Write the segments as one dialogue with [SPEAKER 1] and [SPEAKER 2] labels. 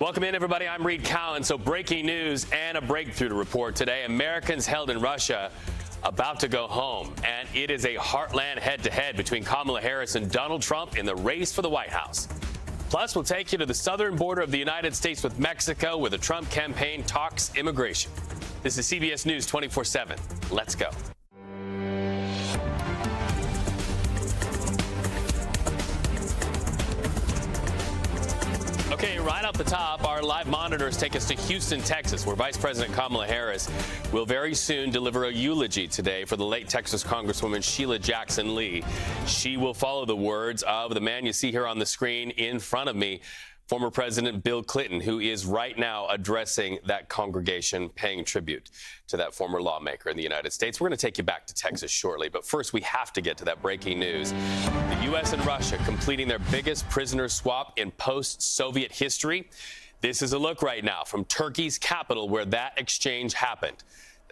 [SPEAKER 1] Welcome in, everybody. I'm Reed Cowan. So breaking news and a breakthrough to report today. Americans held in Russia about to go home. And it is a heartland head-to-head between Kamala Harris and Donald Trump in the race for the White House. Plus, we'll take you to the southern border of the United States with Mexico, where the Trump campaign talks immigration. This is CBS News 24/7. Let's go. Okay, right off the top, our live monitors take us to Houston, Texas, where Vice President Kamala Harris will very soon deliver a eulogy today for the late Texas Congresswoman Sheila Jackson Lee. She will follow the words of the man you see here on the screen in front of me, former President Bill Clinton, who is right now addressing that congregation, paying tribute to that former lawmaker in the United States. We're going to take you back to Texas shortly, but first we have to get to that breaking news. The U.S. and Russia completing their biggest prisoner swap in post-Soviet history. This is a look right now from Turkey's capital where that exchange happened.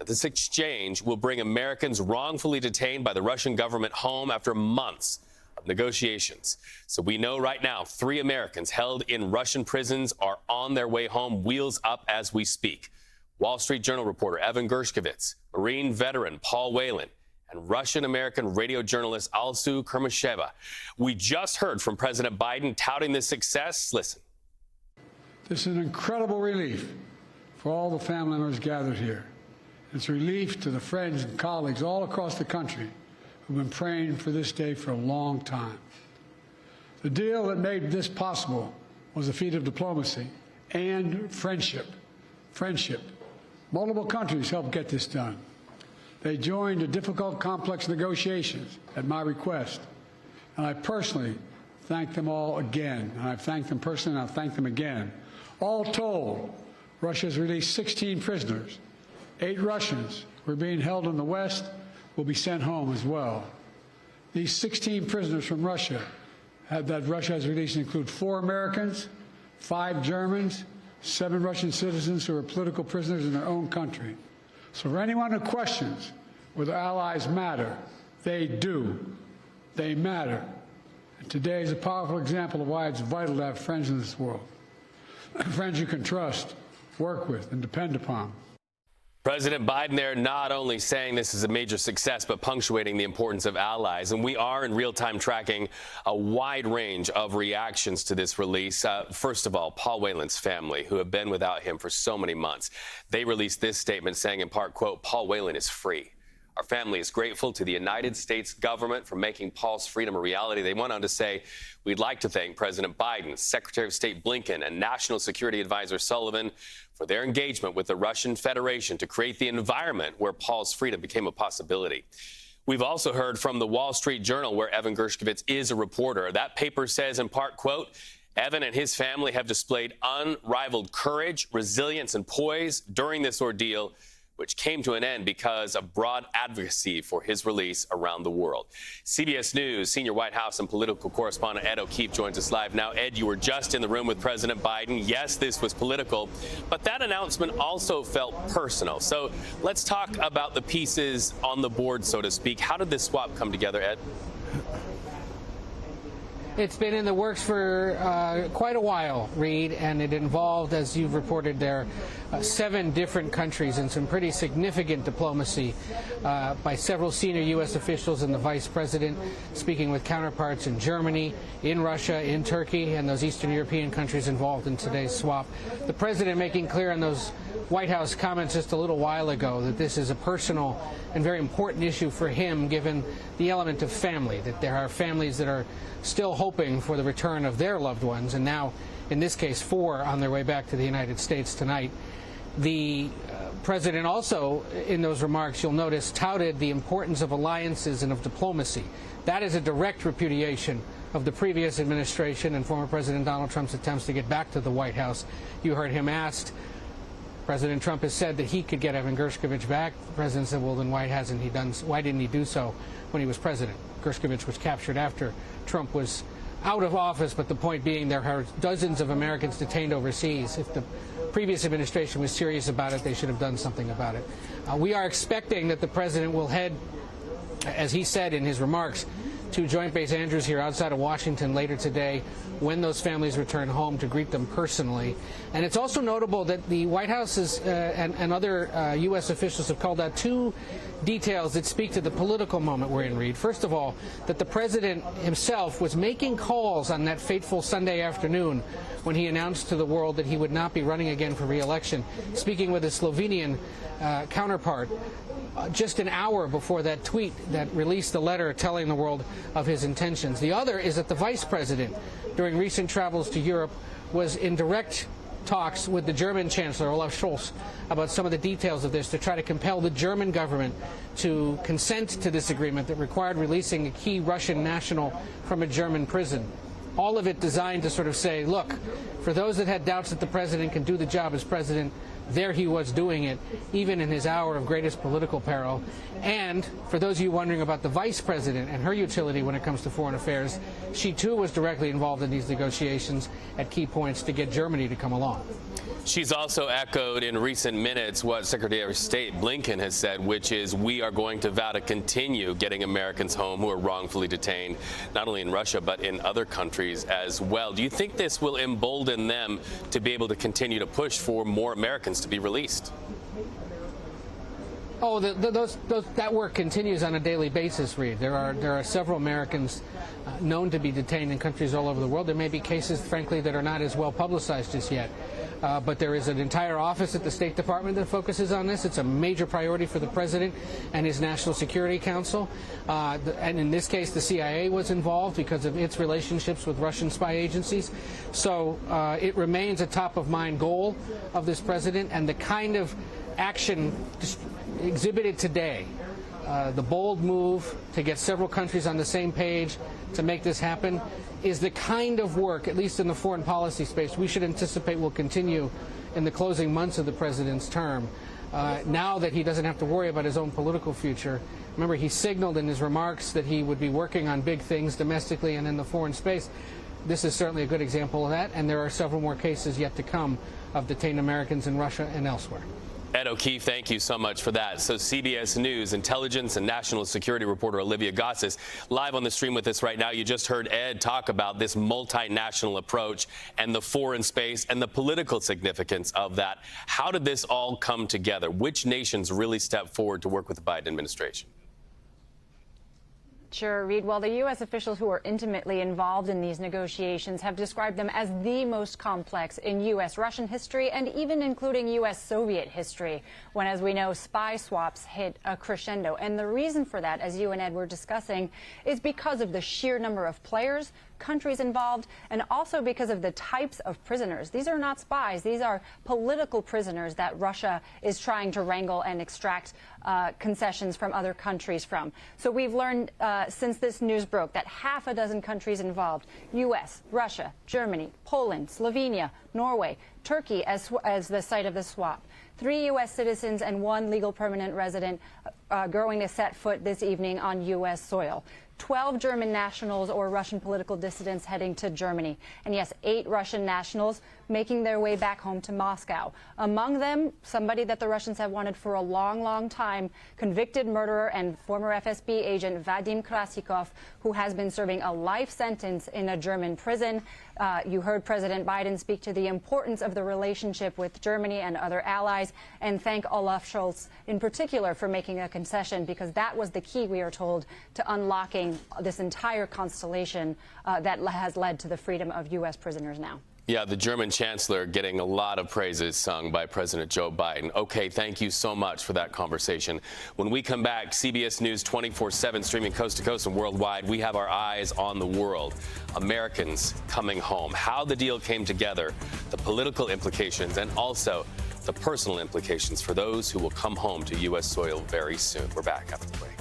[SPEAKER 1] This exchange will bring Americans wrongfully detained by the Russian government home after months of negotiations. So we know right now 3 Americans held in Russian prisons are on their way home, wheels up as we speak. Wall Street Journal reporter Evan Gershkovich, Marine veteran Paul Whelan, and Russian-American radio journalist Alsu Kurmasheva. We just heard from President Biden touting this success. Listen.
[SPEAKER 2] This is an incredible relief for all the family members gathered here. It's a relief to the friends and colleagues all across the country who've been praying for this day for a long time. The deal that made this possible was a feat of diplomacy and friendship. Multiple countries helped get this done. They joined the difficult, complex negotiations at my request, and I personally thank them all again. And I've thanked them personally, and I'll thank them again. All told, Russia has released 16 prisoners. 8 Russians who are being held in the West will be sent home as well. These 16 prisoners from Russia that Russia has released include 4 Americans, 5 Germans, 7 Russian citizens who are political prisoners in their own country. So for anyone who questions whether allies matter, they do. They matter. And today is a powerful example of why it's vital to have friends in this world. Friends you can trust, work with, and depend upon.
[SPEAKER 1] President Biden there not only saying this is a major success, but punctuating the importance of allies. And we are in real time tracking a wide range of reactions to this release. First of all, Paul Whelan's family, who have been without him for so many months. They released this statement saying, in part, quote, "Paul Whelan is free. Our family is grateful to the United States government for making Paul's freedom a reality." They went on to say, "We'd like to thank President Biden, Secretary of State Blinken, and National Security Advisor Sullivan for their engagement with the Russian Federation to create the environment where Paul's freedom became a possibility." We've also heard from the Wall Street Journal, where Evan Gershkovich is a reporter. That paper says, in part, quote, "Evan and his family have displayed unrivaled courage, resilience, and poise during this ordeal, which came to an end because of broad advocacy for his release around the world." CBS News senior White House and political correspondent Ed O'Keefe joins us live now. Ed, you were just in the room with President Biden. Yes, this was political, but that announcement also felt personal. So let's talk about the pieces on the board, so to speak. How did this swap come together, Ed?
[SPEAKER 3] It's been in the works for quite a while, Reed, and it involved, as you've reported there, 7 different countries and some pretty significant diplomacy by several senior U.S. officials and the vice president, speaking with counterparts in Germany, in Russia, in Turkey, and those Eastern European countries involved in today's swap. The president making clear in those White House comments just a little while ago that this is a personal and very important issue for him, given the element of family, that there are families that are still hoping for the return of their loved ones, and now, in this case, 4 on their way back to the United States tonight. The president also, in those remarks, you'll notice, touted the importance of alliances and of diplomacy. That is a direct repudiation of the previous administration and former President Donald Trump's attempts to get back to the White House. You heard him asked. President Trump has said that he could get Evan Gershkovich back. The president said, well, then why didn't he do so when he was president? Gershkovich was captured after Trump was out of office, but the point being there are dozens of Americans detained overseas. If the previous administration was serious about it, they should have done something about it. We are expecting that the president will head, as he said in his remarks, to Joint Base Andrews here outside of Washington later today when those families return home to greet them personally. And it's also notable that the White House and other U.S. officials have called out two details that speak to the political moment we're in, Reed. First of all, that the president himself was making calls on that fateful Sunday afternoon when he announced to the world that he would not be running again for re-election, speaking with his Slovenian counterpart just an hour before that tweet that released the letter telling the world of his intentions. The other is that the vice president, during recent travels to Europe, was in direct talks with the German Chancellor, Olaf Scholz, about some of the details of this to try to compel the German government to consent to this agreement that required releasing a key Russian national from a German prison. All of it designed to sort of say, look, for those that had doubts that the president can do the job as president, there he was doing it, even in his hour of greatest political peril. And for those of you wondering about the vice president and her utility when it comes to foreign affairs, she too was directly involved in these negotiations at key points to get Germany to come along.
[SPEAKER 1] She's also echoed in recent minutes what Secretary of State Blinken has said, which is we are going to vow to continue getting Americans home who are wrongfully detained, not only in Russia, but in other countries as well. Do you think this will embolden them to be able to continue to push for more Americans to be released?
[SPEAKER 3] Oh, that work continues on a daily basis, Reed. There are several Americans known to be detained in countries all over the world. There may be cases, frankly, that are not as well publicized just yet. But there is an entire office at the State Department that focuses on this. It's a major priority for the president and his National Security Council. And in this case, the CIA was involved because of its relationships with Russian spy agencies. So it remains a top-of-mind goal of this president, and the kind of action exhibited today, the bold move to get several countries on the same page to make this happen, is the kind of work, at least in the foreign policy space, we should anticipate will continue in the closing months of the president's term. Now that he doesn't have to worry about his own political future. Remember, he signaled in his remarks that he would be working on big things domestically and in the foreign space. This is certainly a good example of that, and there are several more cases yet to come of detained Americans in Russia and elsewhere.
[SPEAKER 1] Ed O'Keefe, thank you so much for that. So CBS News intelligence and national security reporter Olivia Goss is live on the stream with us right now. You just heard Ed talk about this multinational approach and the foreign space and the political significance of that. How did this all come together? Which nations really stepped forward to work with the Biden administration?
[SPEAKER 4] Sure, Reed. Well, the U.S. officials who are intimately involved in these negotiations have described them as the most complex in U.S.-Russian history and even including U.S.-Soviet history, when, as we know, spy swaps hit a crescendo. And the reason for that, as you and Ed were discussing, is because of the sheer number of players, countries involved, and also because of the types of prisoners. These are not spies. These are political prisoners that Russia is trying to wrangle and extract concessions from other countries from. So we've learned since this news broke that half a dozen countries involved: U.S., Russia, Germany, Poland, Slovenia, Norway, Turkey as the site of the swap. 3 U.S. citizens and 1 legal permanent resident going to set foot this evening on U.S. soil. 12 German nationals or Russian political dissidents heading to Germany. And yes, 8 Russian nationals making their way back home to Moscow. Among them, somebody that the Russians have wanted for a long, long time, convicted murderer and former FSB agent Vadim Krasikov, who has been serving a life sentence in a German prison. You heard President Biden speak to the importance of the relationship with Germany and other allies, and thank Olaf Scholz in particular for making a concession, because that was the key, we are told, to unlocking this entire constellation that has led to the freedom of U.S. prisoners now.
[SPEAKER 1] Yeah, the German chancellor getting a lot of praises sung by President Joe Biden. Okay, thank you so much for that conversation. When we come back, CBS News 24/7 streaming coast to coast and worldwide, we have our eyes on the world. Americans coming home, how the deal came together, the political implications, and also the personal implications for those who will come home to U.S. soil very soon. We're back after the break.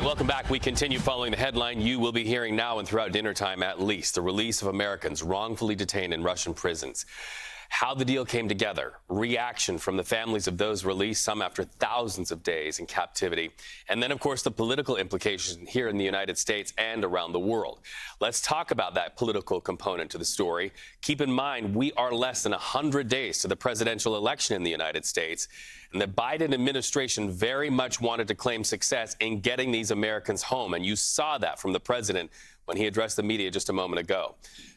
[SPEAKER 1] Welcome back. We continue following the headline you will be hearing now and throughout dinner time at least: the release of Americans wrongfully detained in Russian prisons. how the deal came together, reaction from the families of those released, some after thousands of days in captivity, and then, of course, the political implications here in the United States and around the world. Let's talk about that political component to the story. Keep in mind, we are less than 100 days to the presidential election in the United States, and the Biden administration very much wanted to claim success in getting these Americans home, and you saw that from the president when he addressed the media just a moment ago.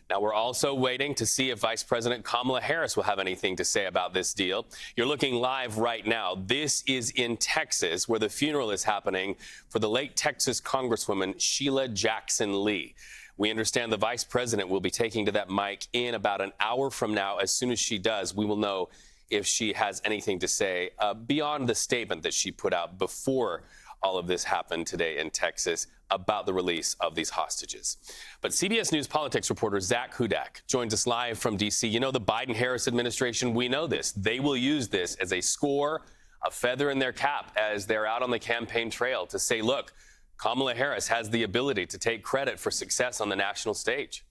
[SPEAKER 1] Now, we're also waiting to see if Vice President Kamala Harris will have anything to say about this deal. You're looking live right now. This is in Texas, where the funeral is happening for the late Texas Congresswoman Sheila Jackson Lee. We understand the vice president will be taking to that mic in about an hour from now. As soon as she does, we will know if she has anything to say beyond the statement that she put out before all of this happened today in Texas about the release of these hostages. But CBS News politics reporter Zach Hudak joins us live from D.C. You know, the Biden-Harris administration, we know this. They will use this as a score, a feather in their cap as they're out on the campaign trail to say, look, Kamala Harris has the ability to take credit for success on the national stage.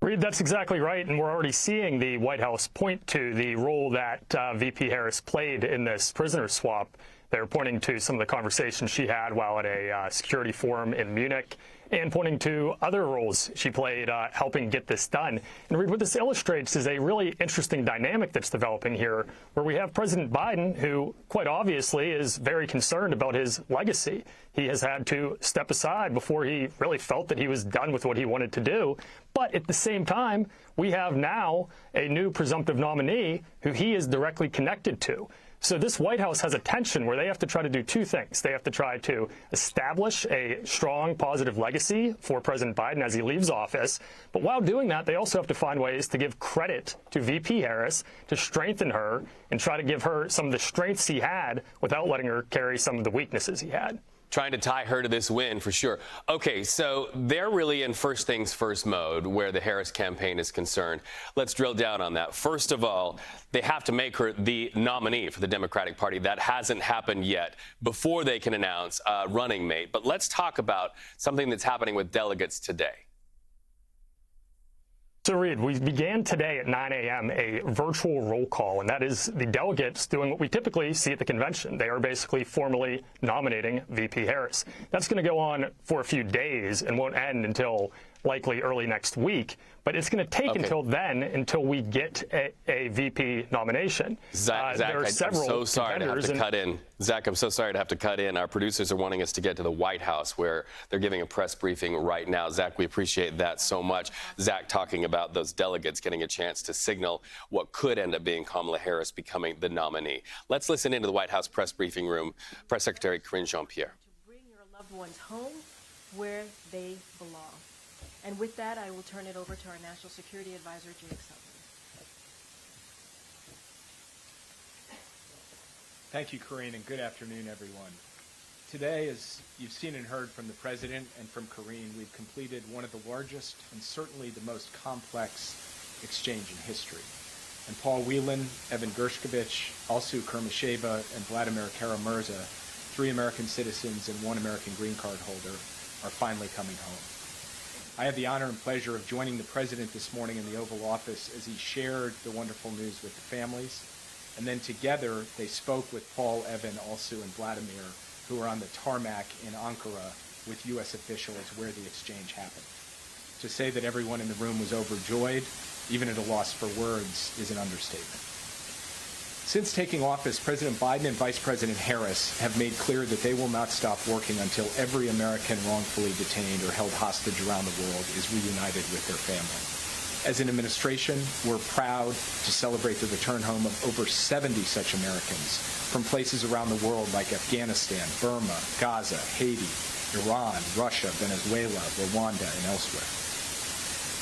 [SPEAKER 5] Reed, that's exactly right, and we're already seeing the White House point to the role that VP Harris played in this prisoner swap. They're pointing to some of the conversations she had while at a security forum in Munich, and pointing to other roles she played helping get this done. And Reed, what this illustrates is a really interesting dynamic that's developing here, where we have President Biden, who quite obviously is very concerned about his legacy. He has had to step aside before he really felt that he was done with what he wanted to do. But at the same time, we have now a new presumptive nominee who he is directly connected to. So this White House has a tension where they have to try to do two things. They have to try to establish a strong, positive legacy for President Biden as he leaves office. But while doing that, they also have to find ways to give credit to VP Harris, to strengthen her, and try to give her some of the strengths he had without letting her carry some of the weaknesses he had.
[SPEAKER 1] Trying to tie her to this win for sure. Okay, so they're really in first things first mode where the Harris campaign is concerned. Let's drill down on that. First of all, they have to make her the nominee for the Democratic Party. That hasn't happened yet before they can announce a running mate. But let's talk about something that's happening with delegates today.
[SPEAKER 5] So, Reed, we began today at 9 a.m. a virtual roll call, and that is the delegates doing what we typically see at the convention. They are basically formally nominating VP Harris. That's going to go on for a few days and won't end until likely early next week. But it's going to take until then, until we get a VP nomination.
[SPEAKER 1] Zach, I'm so sorry to have to cut in. Zach, I'm so sorry to have to cut in. Our producers are wanting us to get to the White House, where they're giving a press briefing right now. Zach, we appreciate that so much. Zach talking about those delegates getting a chance to signal what could end up being Kamala Harris becoming the nominee. Let's listen into the White House press briefing room. Press Secretary Karine Jean-Pierre.
[SPEAKER 6] To bring your loved ones home where they belong. And with that, I will turn it over to our National Security Advisor, Jake Sullivan.
[SPEAKER 7] Thank you, Karine, and good afternoon, everyone. Today, as you've seen and heard from the President and from Karine, we've completed one of the largest and certainly the most complex exchange in history. And Paul Whelan, Evan Gershkovich, Alsu Kurmasheva, and Vladimir Kara-Murza, 3 American citizens and 1 American green card holder, are finally coming home. I have the honor and pleasure of joining the President this morning in the Oval Office as he shared the wonderful news with the families. And then together, they spoke with Paul, Evan, Alsu, and Vladimir, who are on the tarmac in Ankara with U.S. officials where the exchange happened. To say that everyone in the room was overjoyed, even at a loss for words, is an understatement. Since taking office, President Biden and Vice President Harris have made clear that they will not stop working until every American wrongfully detained or held hostage around the world is reunited with their family. As an administration, we're proud to celebrate the return home of over 70 such Americans from places around the world like Afghanistan, Burma, Gaza, Haiti, Iran, Russia, Venezuela, Rwanda, and elsewhere.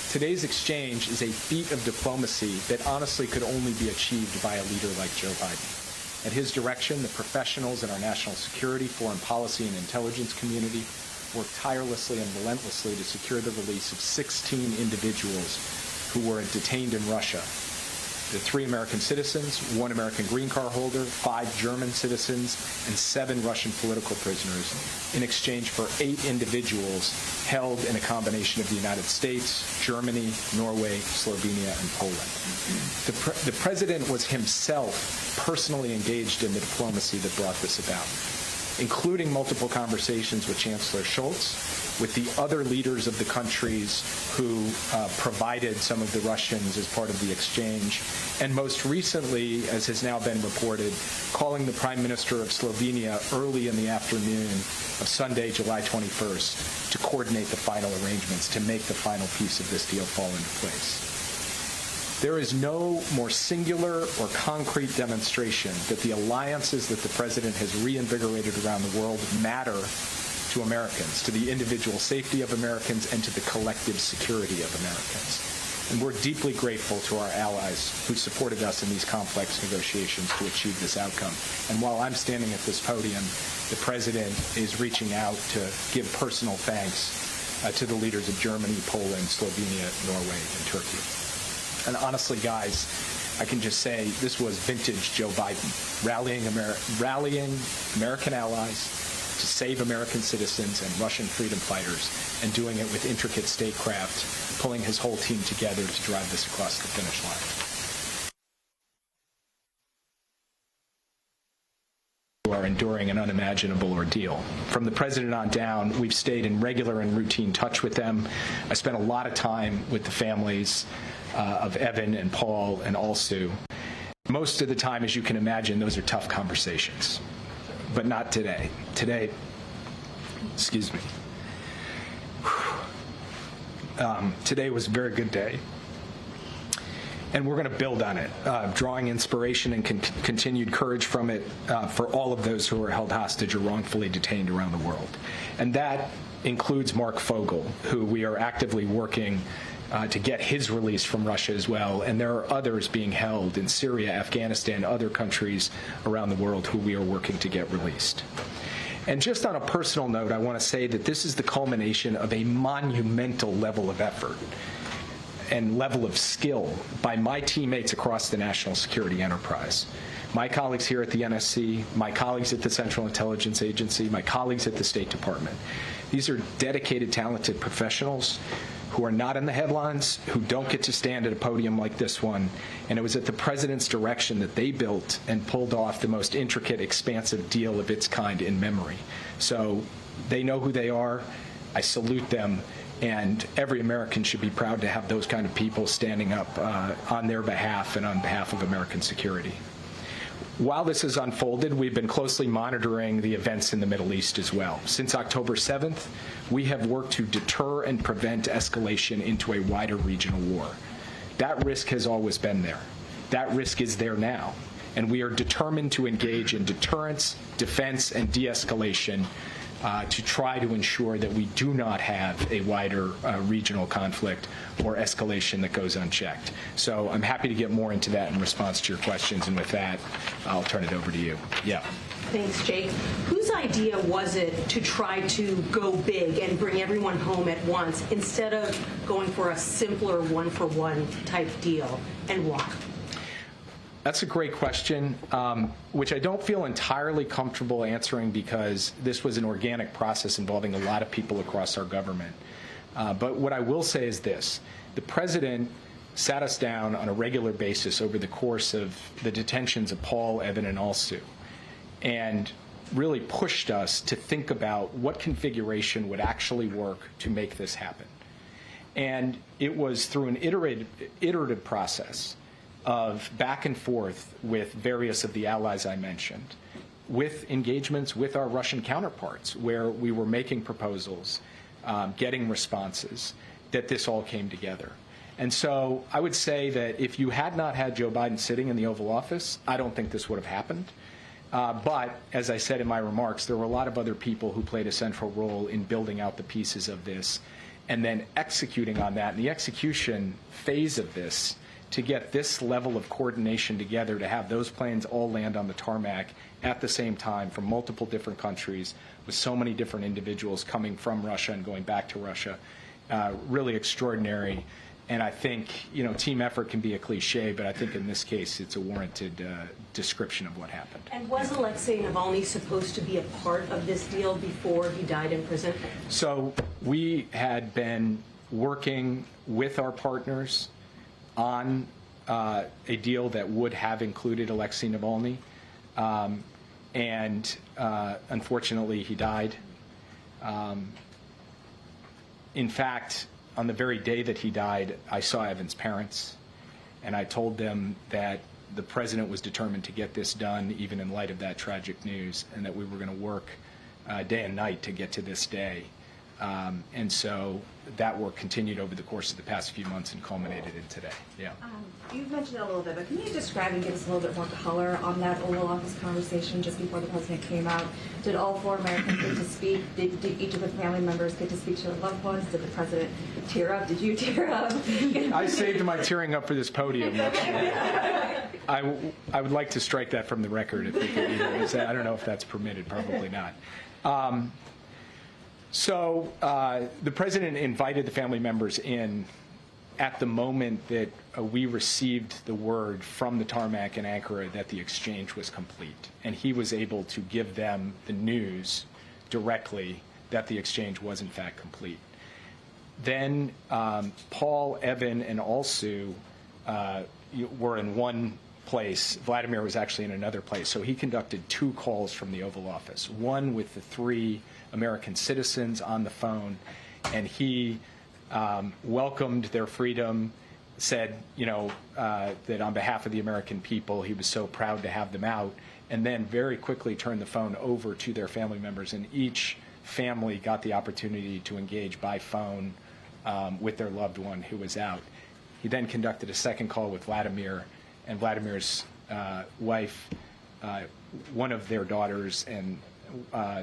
[SPEAKER 7] Today's exchange is a feat of diplomacy that honestly could only be achieved by a leader like Joe Biden. At his direction, the professionals in our national security, foreign policy, and intelligence community worked tirelessly and relentlessly to secure the release of 16 individuals who were detained in Russia The 3 American citizens, 1 American green card holder, 5 German citizens, and 7 Russian political prisoners in exchange for 8 individuals held in a combination of the United States, Germany, Norway, Slovenia, and Poland. The president was himself personally engaged in the diplomacy that brought this about, including multiple conversations with Chancellor Scholz, with the other leaders of the countries who provided some of the Russians as part of the exchange, and most recently, as has now been reported, calling the Prime Minister of Slovenia early in the afternoon of Sunday, July 21st, to coordinate the final arrangements, to make the final piece of this deal fall into place. There is no more singular or concrete demonstration that the alliances that the President has reinvigorated around the world matter to Americans, to the individual safety of Americans, and to the collective security of Americans. And we're deeply grateful to our allies who supported us in these complex negotiations to achieve this outcome. And while I'm standing at this podium, the President is reaching out to give personal thanks to the leaders of Germany, Poland, Slovenia, Norway, and Turkey. And honestly, guys, I can just say this was vintage Joe Biden, rallying American allies to save American citizens and Russian freedom fighters, and doing it with intricate statecraft, pulling his whole team together to drive this across the finish line. Are enduring an unimaginable ordeal. From the President on down, we've stayed in regular and routine touch with them. I spent a lot of time with the families of Evan and Paul and Alsu. Most of the time, as you can imagine, those are tough conversations. But not today. Today, excuse me. Today was a very good day. And we're going to build on it, drawing inspiration and continued courage from it for all of those who are held hostage or wrongfully detained around the world. And that includes Mark Fogel, who we are actively working to get his release from Russia as well. And there are others being held in Syria, Afghanistan, other countries around the world who we are working to get released. And just on a personal note, I want to say that this is the culmination of a monumental level of effort and level of skill by my teammates across the national security enterprise. My colleagues here at the NSC, my colleagues at the Central Intelligence Agency, my colleagues at the State Department. These are dedicated, talented professionals who are not in the headlines, who don't get to stand at a podium like this one. And it was at the President's direction that they built and pulled off the most intricate, expansive deal of its kind in memory. So they know who they are. I salute them. And every American should be proud to have those kind of people standing up on their behalf and on behalf of American security. While this has unfolded, we've been closely monitoring the events in the Middle East as well. Since October 7th, we have worked to deter and prevent escalation into a wider regional war. That risk has always been there. That risk is there now. And we are determined to engage in deterrence, defense, and de-escalation to try to ensure that we do not have a wider regional conflict or escalation that goes unchecked. So I'm happy to get more into that in response to your questions, and with that, I'll turn it over to you. Yeah.
[SPEAKER 8] Thanks, Jake. Whose idea was it to try to go big and bring everyone home at once instead of going for a simpler one-for-one type deal, and why?
[SPEAKER 7] That's a great question, which I don't feel entirely comfortable answering because this was an organic process involving a lot of people across our government. But what I will say is this. The President sat us down on a regular basis over the course of the detentions of Paul, Evan, and Alsu, and really pushed us to think about what configuration would actually work to make this happen. And it was through an iterative process of back and forth with various of the allies I mentioned, with engagements with our Russian counterparts, where we were making proposals, getting responses, that this all came together. And so I would say that if you had not had Joe Biden sitting in the Oval Office, I don't think this would have happened. But as I said in my remarks, there were a lot of other people who played a central role in building out the pieces of this and then executing on that. And the execution phase of this, to get this level of coordination together, to have those planes all land on the tarmac at the same time from multiple different countries with so many different individuals coming from Russia and going back to Russia, really extraordinary. And I think, team effort can be a cliche, but I think in this case it's a warranted description of what happened.
[SPEAKER 8] And was Alexei Navalny supposed to be a part of this deal before he died in prison?
[SPEAKER 7] So we had been working with our partners on a deal that would have included Alexei Navalny, and unfortunately he died. In fact, on the very day that he died, I saw Evan's parents, and I told them that the president was determined to get this done, even in light of that tragic news, and that we were going to work day and night to get to this day. And so that work continued over the course of the past few months and culminated in today. Yeah.
[SPEAKER 9] You've mentioned it a little bit, but can you describe and give us a little bit more color on that Oval Office conversation just before the president came out? Did all 4 Americans get to speak? Did each of the family members get to speak to their loved ones? Did the president tear up? Did you tear up?
[SPEAKER 7] I saved my tearing up for this podium. I would like to strike that from the record if we could. I don't know if that's permitted. Probably not. So the president invited the family members in at the moment that we received the word from the tarmac in Ankara that the exchange was complete. And he was able to give them the news directly that the exchange was in fact complete. Then Paul, Evan, and Alsu were in one place. Vladimir was actually in another place. So he conducted 2 calls from the Oval Office, one with the 3 American citizens on the phone, and he welcomed their freedom, said, that on behalf of the American people, he was so proud to have them out, and then very quickly turned the phone over to their family members, and each family got the opportunity to engage by phone with their loved one who was out. He then conducted a second call with Vladimir, and Vladimir's wife, one of their daughters, and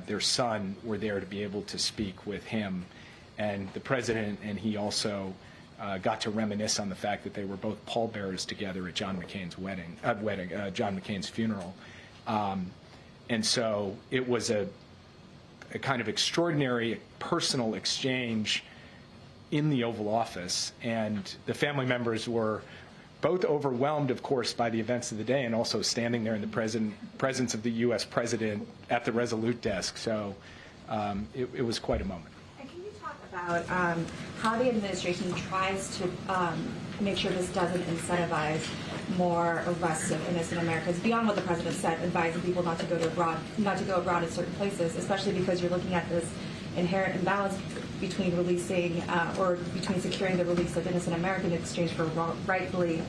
[SPEAKER 7] their son were there to be able to speak with him. And the president and he also got to reminisce on the fact that they were both pallbearers together at John McCain's John McCain's funeral. And so it was a kind of extraordinary personal exchange in the Oval Office. And the family members were both overwhelmed, of course, by the events of the day and also standing there in the presence of the U.S. president at the Resolute desk. So it was quite a moment.
[SPEAKER 9] And can you talk about how the administration tries to make sure this doesn't incentivize more arrests of innocent Americans beyond what the president said, advising people not to go abroad in certain places, especially because you're looking at this inherent imbalance between releasing or between securing the release of innocent Americans in exchange for rightfully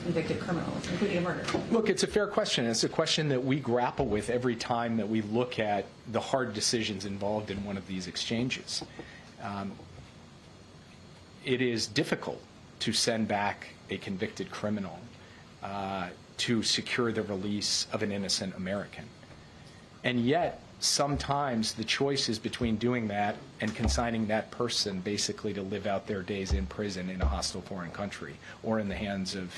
[SPEAKER 9] convicted criminals, including a murder?
[SPEAKER 7] Look, it's a fair question. It's a question that we grapple with every time that we look at the hard decisions involved in one of these exchanges. It is difficult to send back a convicted criminal to secure the release of an innocent American. And yet, sometimes the choice is between doing that and consigning that person basically to live out their days in prison in a hostile foreign country or in the hands of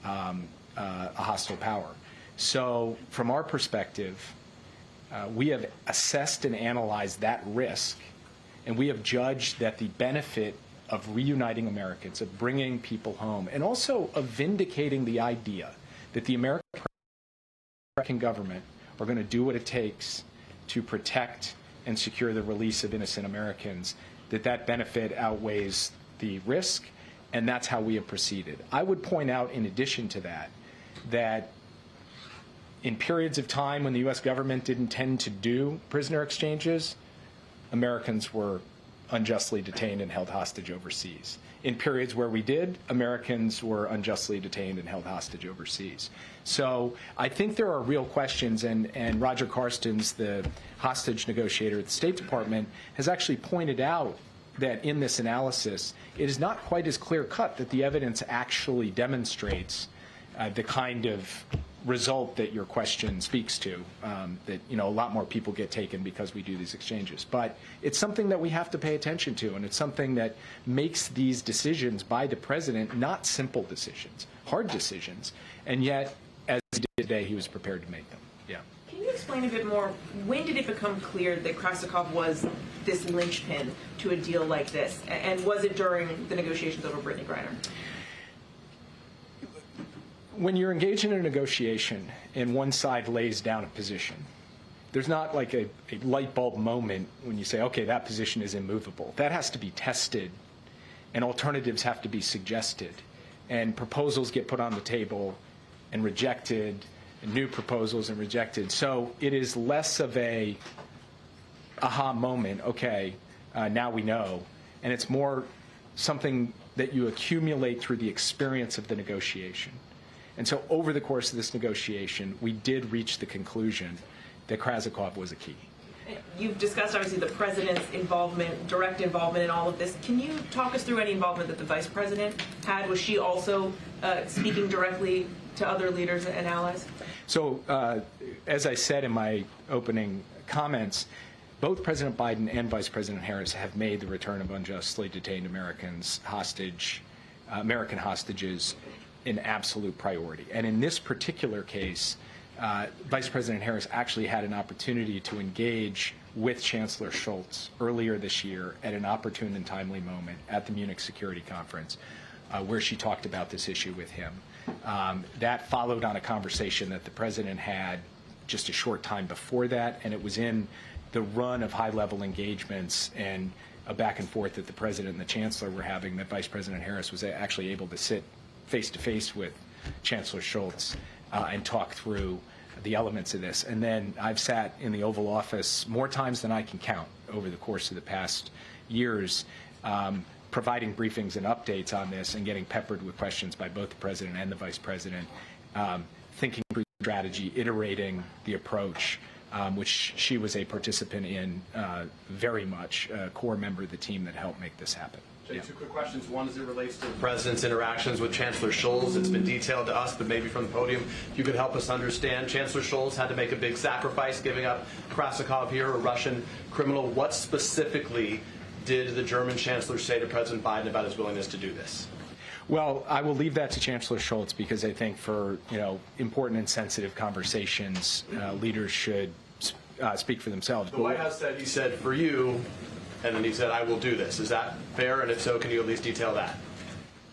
[SPEAKER 7] a hostile power. So from our perspective, we have assessed and analyzed that risk, and we have judged that the benefit of reuniting Americans, of bringing people home, and also of vindicating the idea that the American government are going to do what it takes to protect and secure the release of innocent Americans, that benefit outweighs the risk, and that's how we have proceeded. I would point out, in addition to that, that in periods of time when the U.S. government didn't tend to do prisoner exchanges, Americans were unjustly detained and held hostage overseas. In periods where we did, Americans were unjustly detained and held hostage overseas. So I think there are real questions, and Roger Carstens, the hostage negotiator at the State Department, has actually pointed out that in this analysis, it is not quite as clear-cut that the evidence actually demonstrates the kind of result that your question speaks to, that a lot more people get taken because we do these exchanges. But it's something that we have to pay attention to, and it's something that makes these decisions by the president not simple decisions, hard decisions, and yet, as he did today, he was prepared to make them. Yeah.
[SPEAKER 10] Can you explain a bit more, when did it become clear that Krasikov was this linchpin to a deal like this? And was it during the negotiations over Brittany Griner?
[SPEAKER 7] When you're engaged in a negotiation and one side lays down a position, there's not like a light bulb moment when you say, okay, that position is immovable. That has to be tested, and alternatives have to be suggested, and proposals get put on the table and rejected, and new proposals and rejected. So it is less of a aha moment, okay, now we know, and it's more something that you accumulate through the experience of the negotiation. And so over the course of this negotiation, we did reach the conclusion that Krasikov was a key.
[SPEAKER 10] You've discussed, obviously, the president's involvement, direct involvement in all of this. Can you talk us through any involvement that the vice president had? Was she also speaking directly to other leaders and allies?
[SPEAKER 7] So as I said in my opening comments, both President Biden and Vice President Harris have made the return of unjustly detained American hostages an absolute priority. And in this particular case, Vice President Harris actually had an opportunity to engage with Chancellor Scholz earlier this year at an opportune and timely moment at the Munich Security Conference, where she talked about this issue with him. That followed on a conversation that the President had just a short time before that, and it was in the run of high-level engagements and a back and forth that the President and the Chancellor were having that Vice President Harris was actually able to sit face-to-face with Chancellor Scholz and talk through the elements of this. And then I've sat in the Oval Office more times than I can count over the course of the past years, providing briefings and updates on this and getting peppered with questions by both the President and the Vice President, thinking through the strategy, iterating the approach, which she was a participant in very much, a core member of the team that helped make this happen.
[SPEAKER 11] Jay, two quick questions. One, as it relates to the President's interactions with Chancellor Scholz. It's been detailed to us, but maybe from the podium, if you could help us understand. Chancellor Scholz had to make a big sacrifice, giving up Krasikov here, a Russian criminal. What specifically did the German Chancellor say to President Biden about his willingness to do this?
[SPEAKER 7] Well, I will leave that to Chancellor Scholz because I think for important and sensitive conversations, leaders should speak for themselves.
[SPEAKER 11] The White House said, he said, for you, and then he said, I will do this. Is that fair? And if so, can you at least detail that?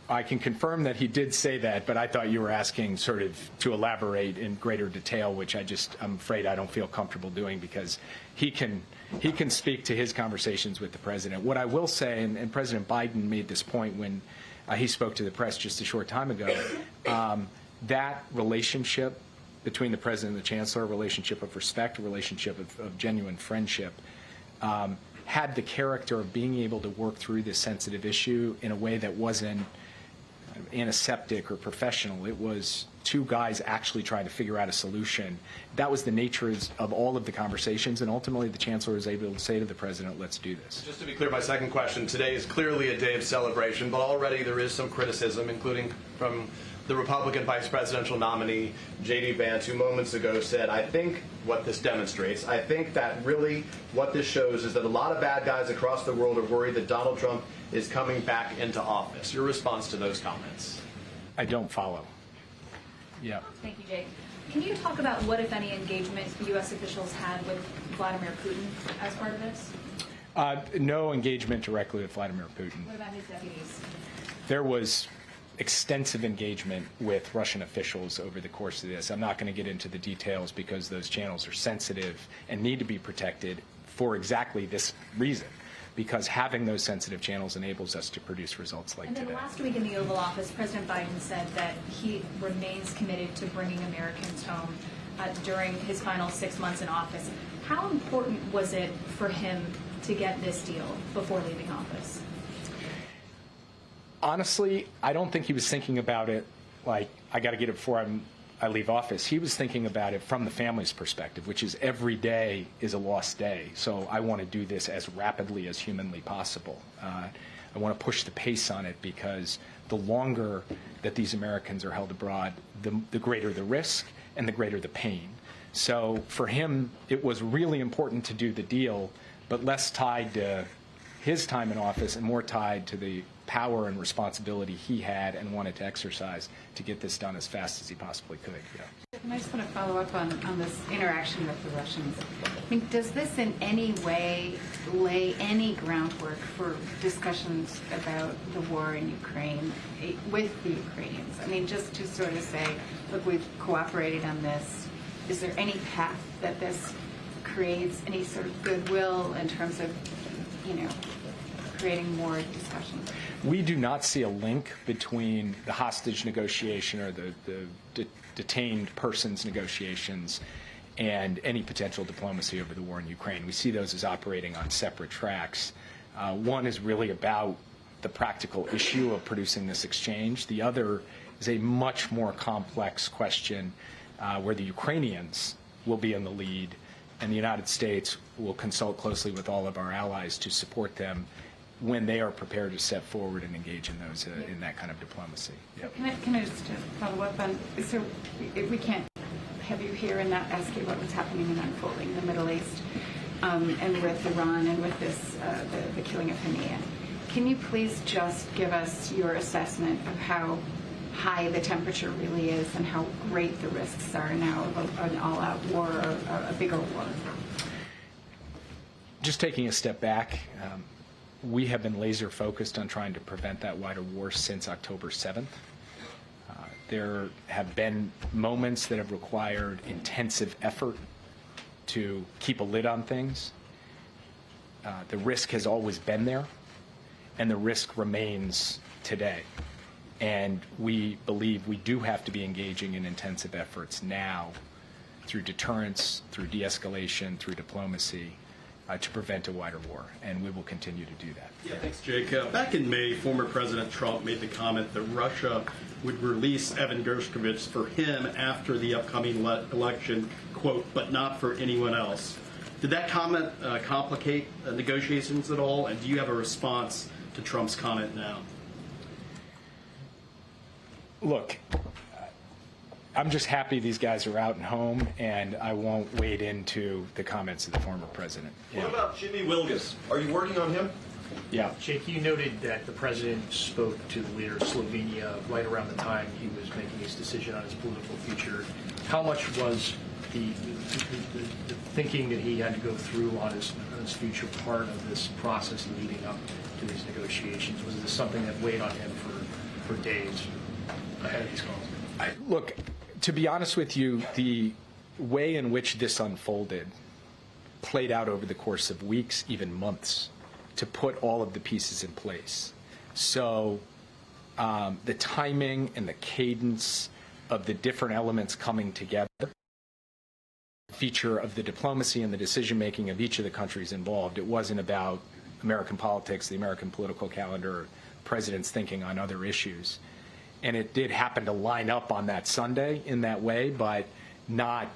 [SPEAKER 7] I can confirm that he did say that, but I thought you were asking sort of to elaborate in greater detail, which I'm afraid I don't feel comfortable doing because he can speak to his conversations with the President. What I will say, and President Biden made this point when he spoke to the press just a short time ago, that relationship between the President and the Chancellor, a relationship of respect, a relationship of genuine friendship, had the character of being able to work through this sensitive issue in a way that wasn't antiseptic or professional. It was two guys actually trying to figure out a solution. That was the nature of all of the conversations, and ultimately the Chancellor was able to say to the President, let's do this.
[SPEAKER 11] Just to be clear, my second question, today is clearly a day of celebration, but already there is some criticism, including from the Republican vice presidential nominee, J.D. Vance, who moments ago said, I think what this demonstrates, I think that really what this shows is that a lot of bad guys across the world are worried that Donald Trump is coming back into office. Your response to those comments?
[SPEAKER 7] I don't follow. Yeah.
[SPEAKER 12] Thank you, Jake. Can you talk about what, if any, engagement U.S. officials had with Vladimir Putin as part of this?
[SPEAKER 7] No engagement directly with Vladimir Putin.
[SPEAKER 12] What about his deputies?
[SPEAKER 7] There was extensive engagement with Russian officials over the course of this. I'm not going to get into the details because those channels are sensitive and need to be protected for exactly this reason, because having those sensitive channels enables us to produce results like today.
[SPEAKER 12] And then last week in the Oval Office, President Biden said that he remains committed to bringing Americans home during his final 6 months in office. How important was it for him to get this deal before leaving office?
[SPEAKER 7] Honestly, I don't think he was thinking about it like, I got to get it before I leave office. He was thinking about it from the family's perspective, which is every day is a lost day. So I want to do this as rapidly as humanly possible. I want to push the pace on it because the longer that these Americans are held abroad, the greater the risk and the greater the pain. So for him, it was really important to do the deal, but less tied to his time in office and more tied to the power and responsibility he had and wanted to exercise to get this done as fast as he possibly could. Yeah.
[SPEAKER 13] And I just want to follow up on this interaction with the Russians. I mean, does this in any way lay any groundwork for discussions about the war in Ukraine with the Ukrainians? I mean, just to sort of say, look, we've cooperated on this. Is there any path that this creates any sort of goodwill in terms of, you know, creating more discussions?
[SPEAKER 7] We do not see a link between the hostage negotiation or the detained persons negotiations and any potential diplomacy over the war in Ukraine. We see those as operating on separate tracks. One is really about the practical issue of producing this exchange. The other is a much more complex question where the Ukrainians will be in the lead and the United States will consult closely with all of our allies to support them when they are prepared to step forward and engage in those in that kind of diplomacy. Yep.
[SPEAKER 13] Can I just follow up on, so if we can't have you here and not ask you about what's happening and unfolding in the Middle East and with Iran and with this the killing of Haniyeh. Can you please just give us your assessment of how high the temperature really is and how great the risks are now of an all-out war or a bigger war?
[SPEAKER 7] Just taking a step back, we have been laser focused on trying to prevent that wider war since October 7th. There have been moments that have required intensive effort to keep a lid on things. The risk has always been there, and the risk remains today. And we believe we do have to be engaging in intensive efforts now through deterrence, through de-escalation, through diplomacy, to prevent a wider war, and we will continue to do that.
[SPEAKER 14] Yeah, thanks, Jake. Back in May, former President Trump made the comment that Russia would release Evan Gershkovich for him after the upcoming election, quote, but not for anyone else. Did that comment complicate negotiations at all, and do you have a response to Trump's comment now?
[SPEAKER 7] Look, I'm just happy these guys are out and home, and I won't wade into the comments of the former president.
[SPEAKER 14] What about Jimmy Wilgus? Are you working on him?
[SPEAKER 7] Yeah.
[SPEAKER 15] Jake, you noted that the president spoke to the leader of Slovenia right around the time he was making his decision on his political future. How much was the thinking that he had to go through on his future part of this process leading up to these negotiations? Was this something that weighed on him for days ahead of these calls?
[SPEAKER 7] Look, to be honest with you, the way in which this unfolded played out over the course of weeks, even months, to put all of the pieces in place. So the timing and the cadence of the different elements coming together, feature of the diplomacy and the decision-making of each of the countries involved. It wasn't about American politics, the American political calendar, presidents thinking on other issues. And it did happen to line up on that Sunday in that way, but not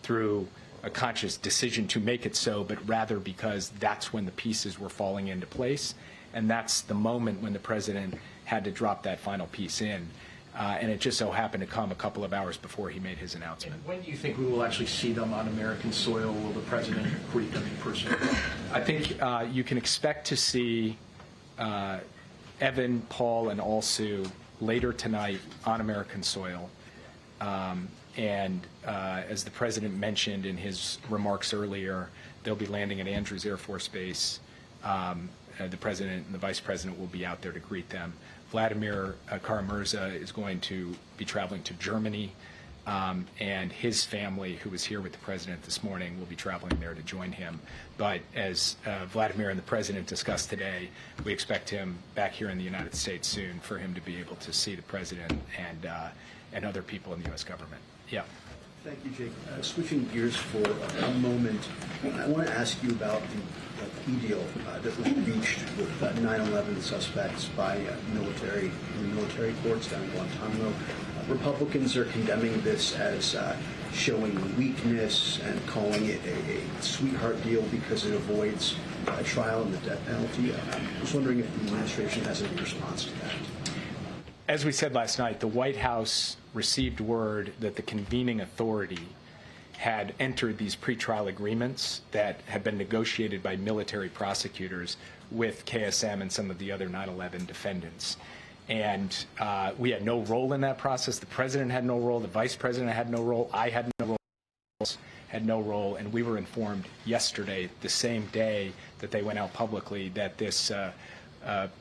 [SPEAKER 7] through a conscious decision to make it so, but rather because that's when the pieces were falling into place. And that's the moment when the president had to drop that final piece in. And it just so happened to come a couple of hours before he made his announcement.
[SPEAKER 15] And when do you think we will actually see them on American soil? Will the president greet them in person?
[SPEAKER 7] I think you can expect to see Evan, Paul, and Alsu later tonight on American soil. And as the president mentioned in his remarks earlier, they'll be landing at Andrews Air Force Base. The president and the vice president will be out there to greet them. Vladimir Kara-Murza is going to be traveling to Germany, and his family, who was here with the president this morning, will be traveling there to join him. But as Vladimir and the president discussed today, we expect him back here in the United States soon for him to be able to see the president and other people in the U.S. government. Yeah.
[SPEAKER 16] Thank you, Jake. Switching gears for a moment, I want to ask you about the plea deal that was reached with 9/11 suspects by military courts down in Guantanamo. Republicans are condemning this as showing weakness and calling it a sweetheart deal because it avoids a trial and the death penalty. I was wondering if the administration has any response to that.
[SPEAKER 7] As we said last night, the White House received word that the convening authority had entered these pretrial agreements that had been negotiated by military prosecutors with KSM and some of the other 9/11 defendants. And we had no role in that process. The president had no role. The vice president had no role. I had no role. Had no role. And we were informed yesterday, the same day that they went out publicly, that this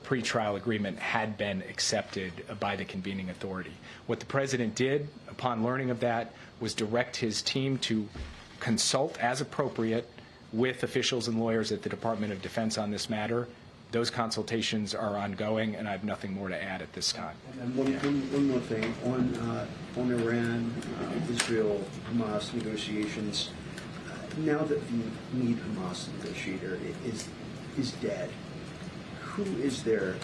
[SPEAKER 7] pretrial agreement had been accepted by the convening authority. What the president did upon learning of that was direct his team to consult as appropriate with officials and lawyers at the Department of Defense on this matter. Those consultations are ongoing, and I have nothing more to add at this time.
[SPEAKER 16] And one more thing on Iran, Israel, Hamas negotiations. Now that the lead Hamas negotiator is dead, who is there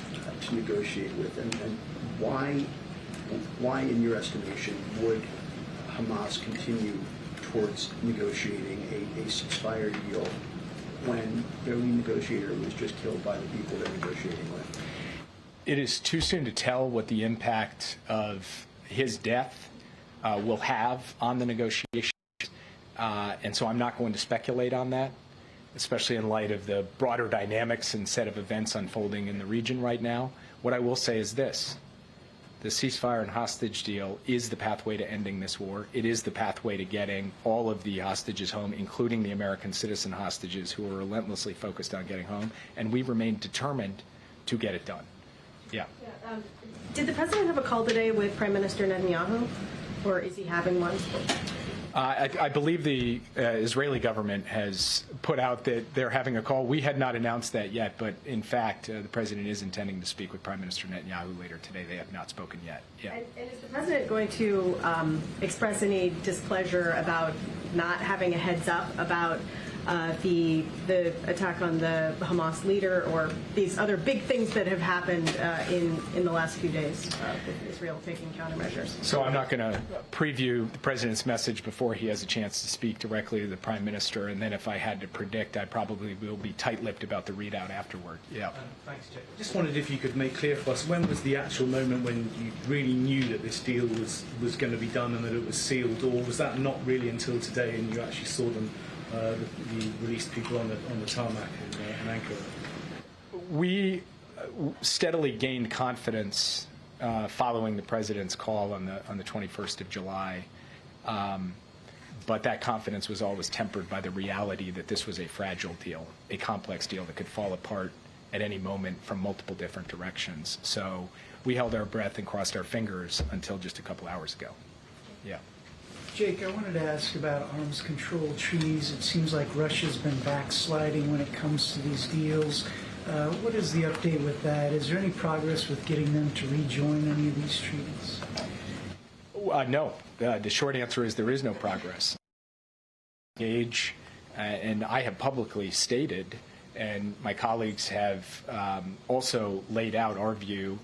[SPEAKER 16] to negotiate with, and why, in your estimation, would Hamas continue towards negotiating a ceasefire deal when their lead negotiator was just killed by the people they're negotiating with?
[SPEAKER 7] It is too soon to tell what the impact of his death will have on the negotiations, and so I'm not going to speculate on that, especially in light of the broader dynamics and set of events unfolding in the region right now. What I will say is this: the ceasefire and hostage deal is the pathway to ending this war. It is the pathway to getting all of the hostages home, including the American citizen hostages who are relentlessly focused on getting home, and we remain determined to get it done. Yeah.
[SPEAKER 6] Did the president have a call today with Prime Minister Netanyahu, or is he having one?
[SPEAKER 7] I believe the Israeli government has put out that they're having a call. We had not announced that yet, but in fact, the president is intending to speak with Prime Minister Netanyahu later today. They have not spoken yet. Yeah.
[SPEAKER 6] And is the president going to express any displeasure about not having a heads up about the attack on the Hamas leader, or these other big things that have happened in the last few days with Israel taking countermeasures?
[SPEAKER 7] So I'm not going to preview the president's message before he has a chance to speak directly to the prime minister, and then if I had to predict, I probably will be tight-lipped about the readout afterward. Yeah.
[SPEAKER 17] Thanks, Jake. Just wondered if you could make clear for us, when was the actual moment when you really knew that this deal was going to be done and that it was sealed, or was that not really until today and you actually saw them? The released people on the tarmac in Ankara?
[SPEAKER 7] We steadily gained confidence following the president's call on the 21st of July, but that confidence was always tempered by the reality that this was a fragile deal, a complex deal that could fall apart at any moment from multiple different directions. So we held our breath and crossed our fingers until just a couple hours ago. Yeah.
[SPEAKER 18] Jake, I wanted to ask about arms control treaties. It seems like Russia's been backsliding when it comes to these deals. What is the update with that? Is there any progress with getting them to rejoin any of these treaties?
[SPEAKER 7] No. The short answer is there is no progress. Engage, and I have publicly stated, and my colleagues have also laid out our view,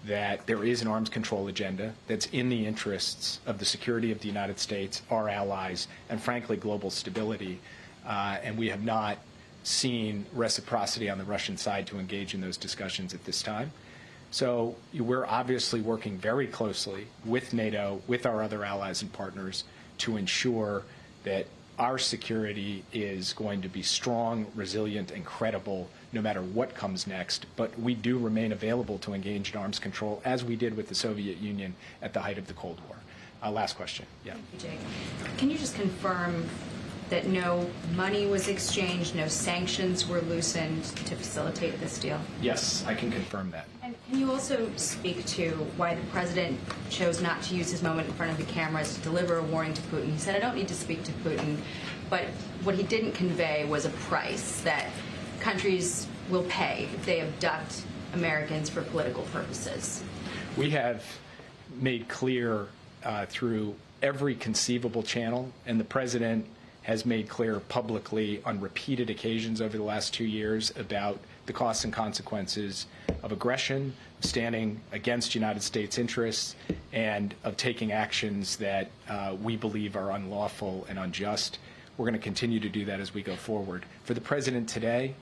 [SPEAKER 7] that there is an arms control agenda that's in the interests of the security of the United States, our allies, and frankly, global stability. And we have not seen reciprocity on the Russian side to engage in those discussions at this time. So we're obviously working very closely with NATO, with our other allies and partners, to ensure that our security is going to be strong, resilient, and credible no matter what comes next. But we do remain available to engage in arms control, as we did with the Soviet Union at the height of the Cold War. Last question. Yeah.
[SPEAKER 19] Thank you, Jake. Can you just confirm that no money was exchanged, no sanctions were loosened to facilitate this deal?
[SPEAKER 7] Yes, I can confirm that.
[SPEAKER 19] And can you also speak to why the president chose not to use his moment in front of the cameras to deliver a warning to Putin? He said, I don't need to speak to Putin, but what he didn't convey was a price that countries will pay if they abduct Americans for political purposes.
[SPEAKER 7] We have made clear through every conceivable channel, and the president has made clear publicly on repeated occasions over the last 2 years about the costs and consequences of aggression, standing against United States interests, and of taking actions that we believe are unlawful and unjust. We're going to continue to do that as we go forward. For the president today,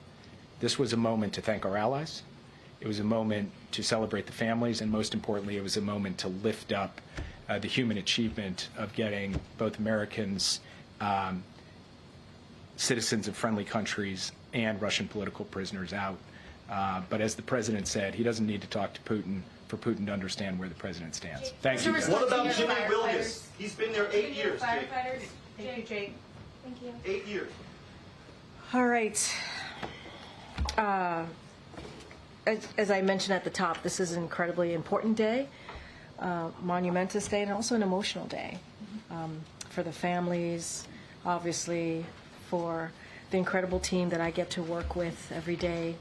[SPEAKER 7] this was a moment to thank our allies. It was a moment to celebrate the families, and most importantly, it was a moment to lift up the human achievement of getting both Americans, citizens of friendly countries, and Russian political prisoners out. But as the president said, he doesn't need to talk to Putin. for Putin to understand where the president stands. Thank you.
[SPEAKER 14] What about Jimmy Wilgus? He's been there 8 years, Jake.
[SPEAKER 12] Thank you, Jake.
[SPEAKER 9] Thank you.
[SPEAKER 14] 8 years.
[SPEAKER 20] All right. As I mentioned at the top, this is an incredibly important day, monumentous day, and also an emotional day for the families, obviously, for the incredible team that I get to work with every day,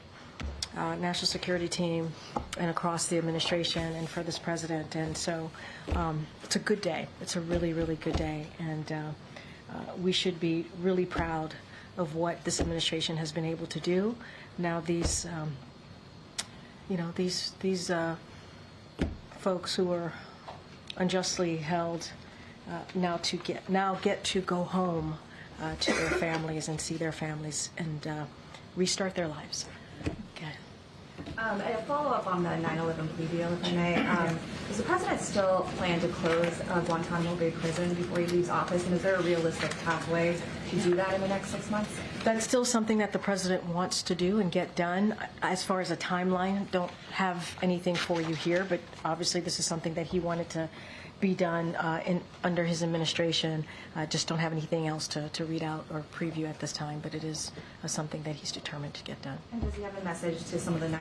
[SPEAKER 20] national security team, and across the administration, and for this president. And so it's a good day. It's a really, really good day. And we should be really proud of what this administration has been able to do. Now these these folks who are unjustly held now get to go home to their families and see their families and restart their lives. Okay.
[SPEAKER 9] A follow-up on the 9/11 plea deal, if I may. Does the president still plan to close Guantanamo Bay prison before he leaves office? And is there a realistic pathway to do that in the next 6 months?
[SPEAKER 20] That's still something that the president wants to do and get done. As far as a timeline, don't have anything for you here, but obviously this is something that he wanted to be done under his administration. Just don't have anything else to read out or preview at this time, but it is something that he's determined to get done.
[SPEAKER 9] And does he have a message to some of the 9/11 families?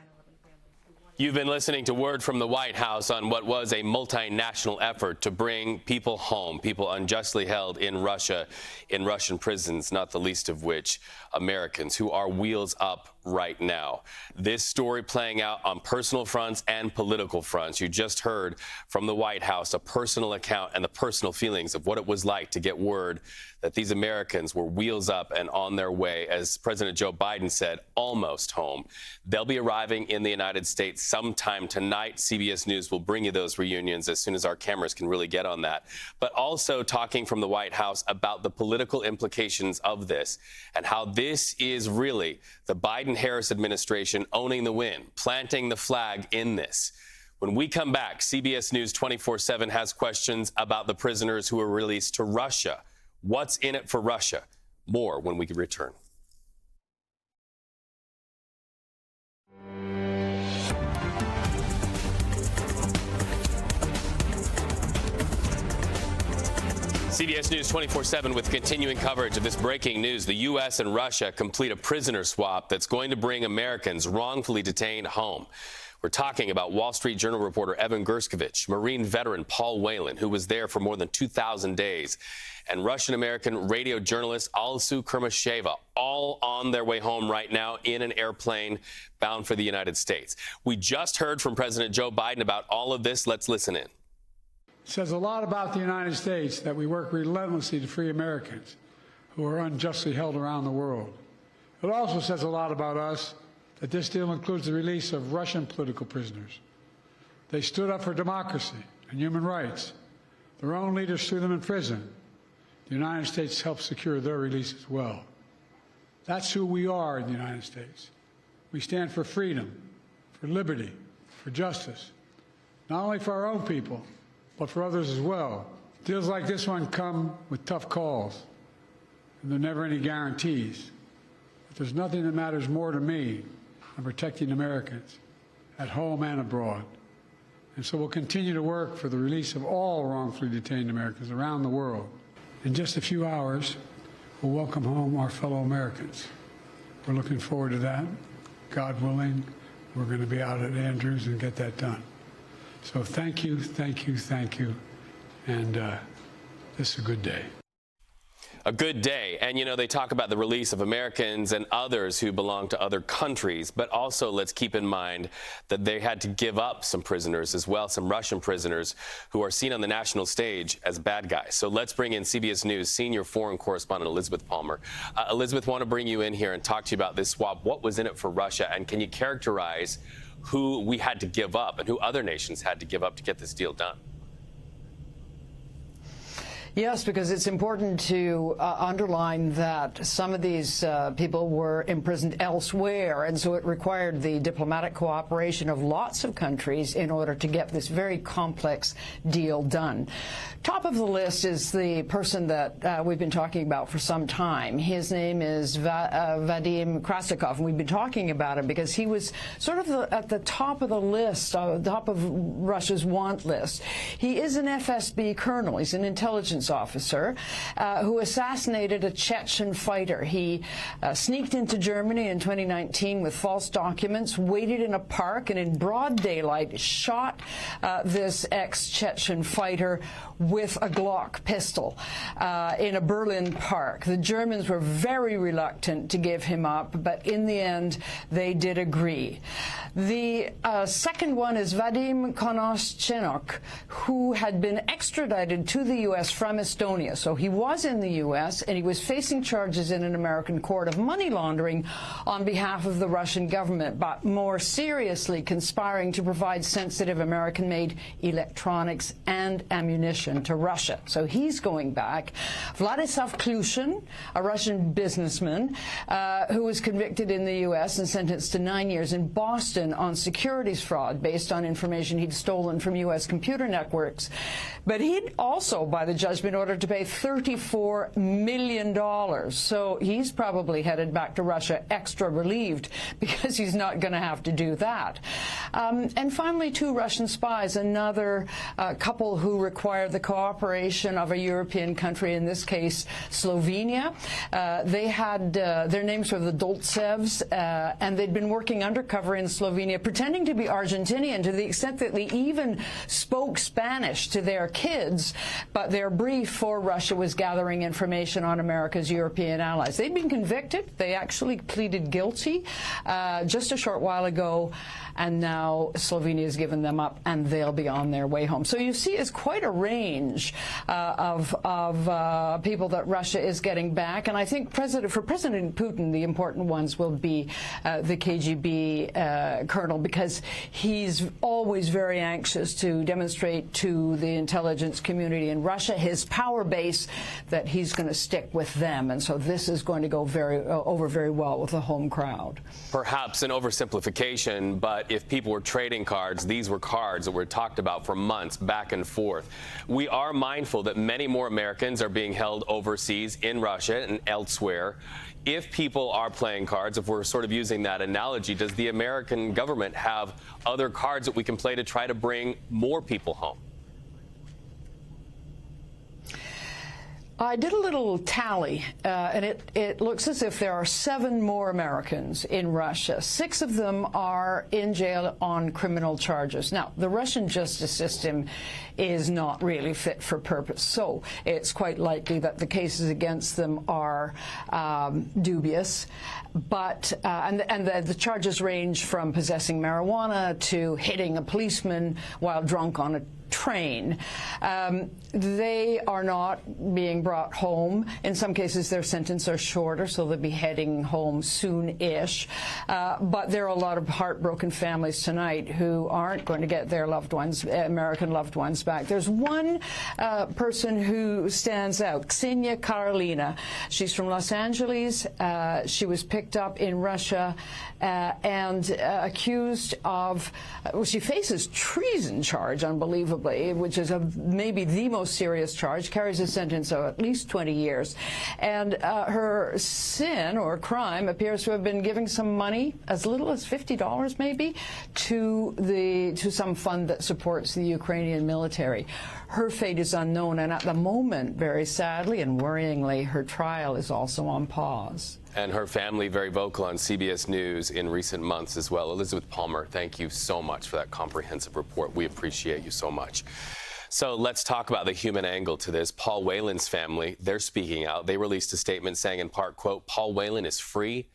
[SPEAKER 1] You've been listening to word from the White House on what was a multinational effort to bring people home, people unjustly held in Russia, in Russian prisons, not the least of which Americans who are wheels up right now. This story playing out on personal fronts and political fronts. You just heard from the White House a personal account and the personal feelings of what it was like to get word that these Americans were wheels up and on their way, as President Joe Biden said, almost home. They'll be arriving in the United States sometime tonight. CBS News will bring you those reunions as soon as our cameras can really get on that. But also talking from the White House about the political implications of this and how this is really the Biden-Harris administration owning the win, planting the flag in this. When we come back, CBS News 24/7 has questions about the prisoners who were released to Russia. What's in it for Russia? More when we return. CBS News 24/7 with continuing coverage of this breaking news. The U.S. and Russia complete a prisoner swap that's going to bring Americans wrongfully detained home. We're talking about Wall Street Journal reporter Evan Gershkovich, Marine veteran Paul Whelan, who was there for more than 2,000 days, and Russian-American radio journalist Alsu Kurmasheva, all on their way home right now in an airplane bound for the United States. We just heard from President Joe Biden about all of this. Let's listen in.
[SPEAKER 2] It says a lot about the United States that we work relentlessly to free Americans who are unjustly held around the world. It also says a lot about us that this deal includes the release of Russian political prisoners. They stood up for democracy and human rights. Their own leaders threw them in prison. The United States helped secure their release as well. That's who we are in the United States. We stand for freedom, for liberty, for justice, not only for our own people, but for others as well. Deals like this one come with tough calls, and there are never any guarantees. But there's nothing that matters more to me than protecting Americans at home and abroad. And so we'll continue to work for the release of all wrongfully detained Americans around the world. In just a few hours, we'll welcome home our fellow Americans. We're looking forward to that. God willing, we're going to be out at Andrews and get that done. So thank you, thank you, thank you. And this is a good day.
[SPEAKER 1] A good day. And, you know, they talk about the release of Americans and others who belong to other countries. But also let's keep in mind that they had to give up some prisoners as well, some Russian prisoners who are seen on the national stage as bad guys. So let's bring in CBS News senior foreign correspondent Elizabeth Palmer. Elizabeth, want to bring you in here and talk to you about this swap. What was in it for Russia? And can you characterize who we had to give up and who other nations had to give up to get this deal done?
[SPEAKER 21] Yes, because it's important to underline that some of these people were imprisoned elsewhere, and so it required the diplomatic cooperation of lots of countries in order to get this very complex deal done. Top of the list is the person that we've been talking about for some time. His name is Vadim Krasikov, and we've been talking about him because he was sort of at the top of the list, top of Russia's want list. He is an FSB colonel. He's an intelligence officer who assassinated a Chechen fighter. He sneaked into Germany in 2019 with false documents, waited in a park, and in broad daylight shot this ex-Chechen fighter with a Glock pistol in a Berlin park. The Germans were very reluctant to give him up, but in the end, they did agree. The second one is Vadim Konoschenok, who had been extradited to the U.S. from Estonia. So he was in the U.S., and he was facing charges in an American court of money laundering on behalf of the Russian government, but more seriously conspiring to provide sensitive American-made electronics and ammunition to Russia. So he's going back. Vladislav Klushin, a Russian businessman who was convicted in the U.S. and sentenced to 9 years in Boston on securities fraud based on information he'd stolen from U.S. computer networks. But he'd also, by the judge, been ordered to pay $34 million. So he's probably headed back to Russia extra relieved because he's not going to have to do that. And finally, 2 Russian spies, another couple who required the cooperation of a European country, in this case Slovenia. They had their names were the Doltsevs, and they'd been working undercover in Slovenia, pretending to be Argentinian to the extent that they even spoke Spanish to their kids, but their brief for Russia was gathering information on America's European allies. They'd been convicted. They actually pleaded guilty just a short while ago, and now Slovenia has given them up, and they'll be on their way home. So you see, it's quite a range of people that Russia is getting back, and I think for President Putin, the important ones will be the KGB colonel, because he's always very anxious to demonstrate to the intelligence community in Russia, his power base, that he's going to stick with them, and so this is going to go over very well with the home crowd.
[SPEAKER 1] Perhaps an oversimplification, but if people were trading cards, these were cards that were talked about for months back and forth. We are mindful that many more Americans are being held overseas in Russia and elsewhere. If people are playing cards, if we're sort of using that analogy, does the American government have other cards that we can play to try to bring more people home?
[SPEAKER 21] I did a little tally, and it looks as if there are 7 more Americans in Russia. 6 of them are in jail on criminal charges. Now, the Russian justice system is not really fit for purpose, so it's quite likely that the cases against them are dubious. But the charges range from possessing marijuana to hitting a policeman while drunk on a train. They are not being brought home. In some cases, their sentences are shorter, so they'll be heading home soon-ish. But there are a lot of heartbroken families tonight who aren't going to get their loved ones, American loved ones, back. There's one person who stands out, Ksenia Karolina. She's from Los Angeles. She was picked up in Russia and accused of, well, she faces treason charge, unbelievably, which is maybe the most serious charge, carries a sentence of at least 20 years. And her sin or crime appears to have been giving some money, as little as $50 maybe, to some fund that supports the Ukrainian military. Her fate is unknown, and at the moment, very sadly and worryingly, her trial is also on pause.
[SPEAKER 1] And her family very vocal on CBS News in recent months as well. Elizabeth Palmer, thank you so much for that comprehensive report. We appreciate you so much. So let's talk about the human angle to this. Paul Whelan's family, they're speaking out. They released a statement saying, in part, quote, "Paul Whelan is free.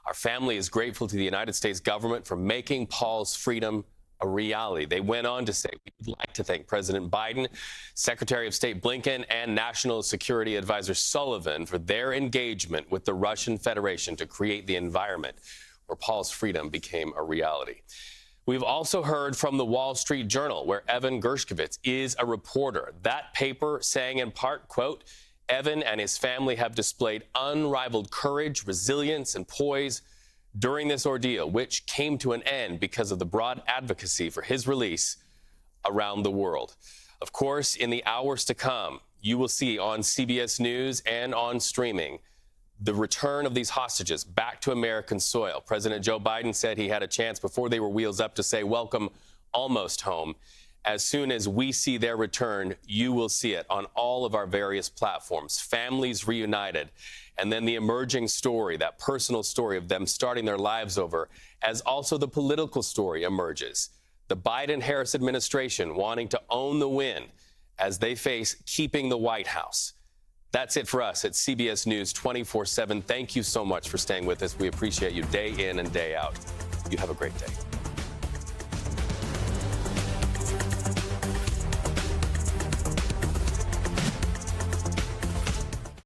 [SPEAKER 1] Our family is grateful to the United States government for making Paul's freedom a reality." They went on to say, "We'd like to thank President Biden, Secretary of State Blinken, and National Security Advisor Sullivan for their engagement with the Russian Federation to create the environment where Paul's freedom became a reality." We've also heard from the Wall Street Journal, where Evan Gershkovich is a reporter. That paper saying in part, quote, Evan and his family have displayed unrivaled courage, resilience, and poise during this ordeal, which came to an end because of the broad advocacy for his release around the world. Of course, in the hours to come, you will see on CBS News and on streaming the return of these hostages back to American soil. President Joe Biden said he had a chance before they were wheels up to say, welcome almost home. As soon as we see their return, you will see it on all of our various platforms. Families reunited, and then the emerging story, that personal story of them starting their lives over, as also the political story emerges. The Biden-Harris administration wanting to own the win as they face keeping the White House. That's it for us at CBS News 24/7. Thank you so much for staying with us. We appreciate you day in and day out. You have a great day.